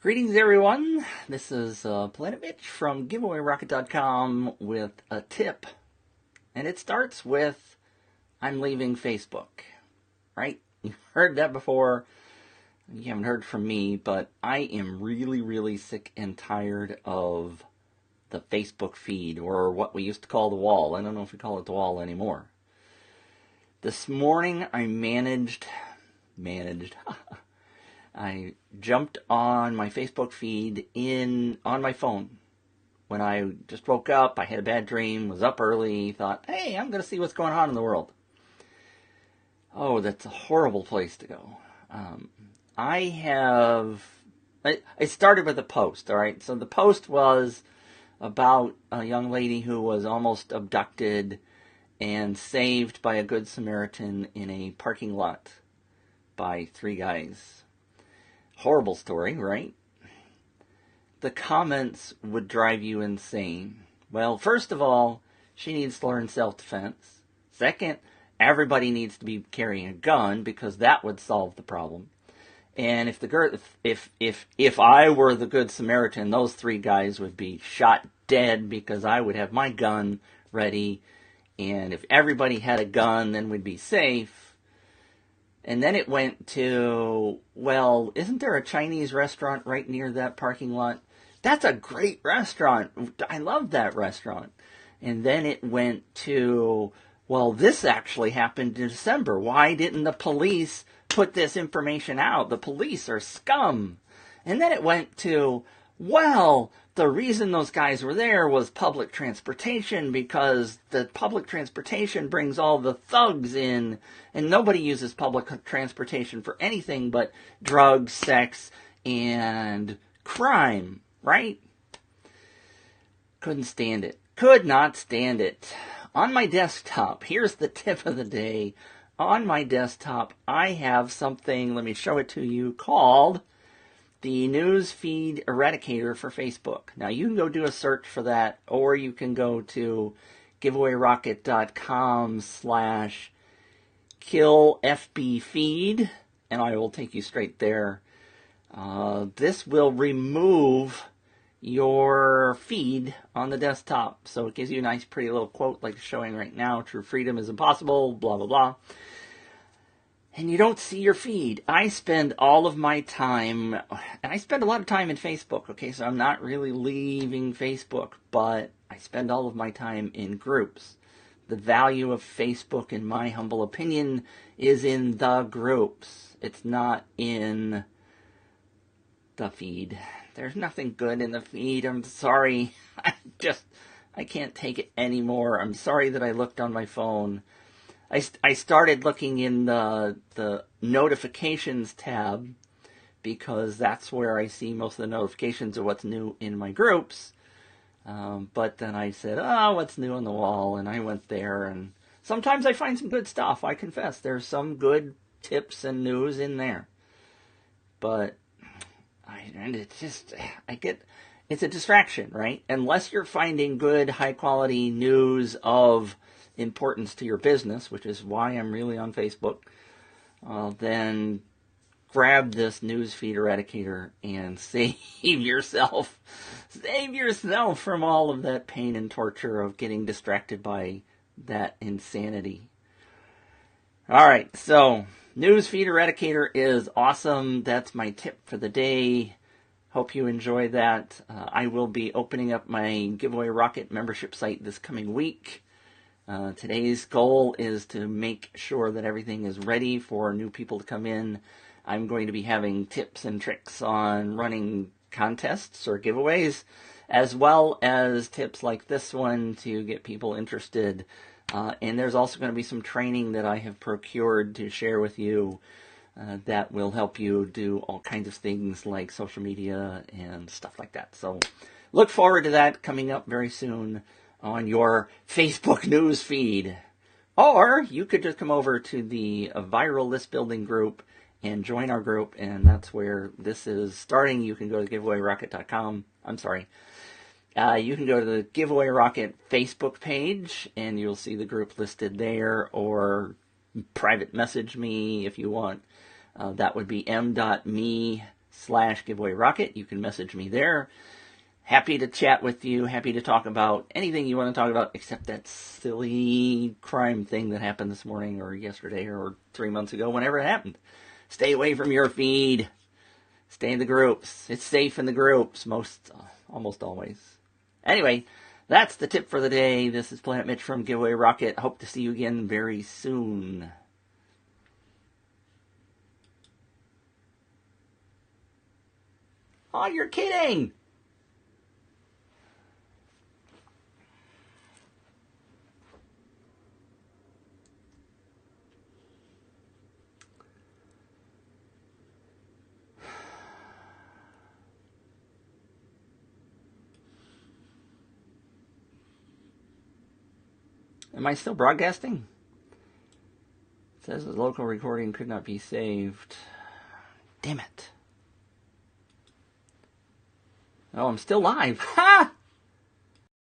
Greetings, everyone. This is Planet Mitch from GiveawayRocket.com with a tip. And it starts with, I'm leaving Facebook. Right? You've heard that before. You haven't heard from me, but I am really, really sick and tired of the Facebook feed, or what we used to call the wall. I don't know if we call it the wall anymore. This morning I managed I jumped on my Facebook feed on my phone. When I just woke up, I had a bad dream, was up early, thought, hey, I'm going to see what's going on in the world. Oh, that's a horrible place to go. I started with a post, all right? So the post was about a young lady who was almost abducted and saved by a Good Samaritan in a parking lot by three guys. Horrible story, right? The comments would drive you insane. Well, first of all, she needs to learn self-defense. Second, everybody needs to be carrying a gun because that would solve the problem. And if I were the Good Samaritan, those three guys would be shot dead because I would have my gun ready. And if everybody had a gun, then we'd be safe. And then it went to, well, isn't there a Chinese restaurant right near that parking lot? That's a great restaurant. I love that restaurant. And then it went to, well, this actually happened in December. Why didn't the police put this information out? The police are scum. And then it went to, well, the reason those guys were there was public transportation because the public transportation brings all the thugs in, and nobody uses public transportation for anything but drugs, sex, and crime, right? Couldn't stand it. Could not stand it. On my desktop, here's the tip of the day. On my desktop, I have something, let me show it to you, called the News Feed Eradicator for Facebook. Now, you can go do a search for that, or you can go to giveawayrocket.com/killfbfeed, and I will take you straight there. This will remove your feed on the desktop. So it gives you a nice, pretty little quote like it's showing right now. True freedom is impossible, blah, blah, blah. And you don't see your feed. I spend all of my time, and I spend a lot of time in Facebook, okay? So I'm not really leaving Facebook, but I spend all of my time in groups. The value of Facebook, in my humble opinion, is in the groups. It's not in the feed. There's nothing good in the feed. I'm sorry. I can't take it anymore. I'm sorry that I looked on my phone. I started looking in the notifications tab because that's where I see most of the notifications of what's new in my groups. But then I said, what's new on the wall? And I went there, and sometimes I find some good stuff. I confess, there's some good tips and news in there. But it's a distraction, right? Unless you're finding good, high-quality news of importance to your business, which is why I'm really on Facebook, then grab this newsfeed eradicator and save yourself from all of that pain and torture of getting distracted by that insanity. All right, so newsfeed eradicator is awesome. That's my tip for the day. Hope you enjoy that. I will be opening up my Giveaway Rocket membership site this coming week. Today's goal is to make sure that everything is ready for new people to come in. I'm going to be having tips and tricks on running contests or giveaways, as well as tips like this one to get people interested. And there's also going to be some training that I have procured to share with you that will help you do all kinds of things like social media and stuff like that. So look forward to that coming up very soon on your Facebook news feed. Or you could just come over to the viral list building group and join our group, and that's where this is starting. You can go to giveawayrocket.com. I'm sorry. You can go to the Giveaway Rocket Facebook page, and you'll see the group listed there, or private message me if you want. That would be m.me facebook.com/giveawayrocket. You can message me there. Happy to chat with you. Happy to talk about anything you want to talk about, except that silly crime thing that happened this morning or yesterday or 3 months ago, whenever it happened. Stay away from your feed. Stay in the groups. It's safe in the groups, almost always. Anyway, that's the tip for the day. This is Planet Mitch from Giveaway Rocket. Hope to see you again very soon. Oh, you're kidding! Am I still broadcasting? It says the local recording could not be saved. Damn it. Oh, I'm still live. Ha!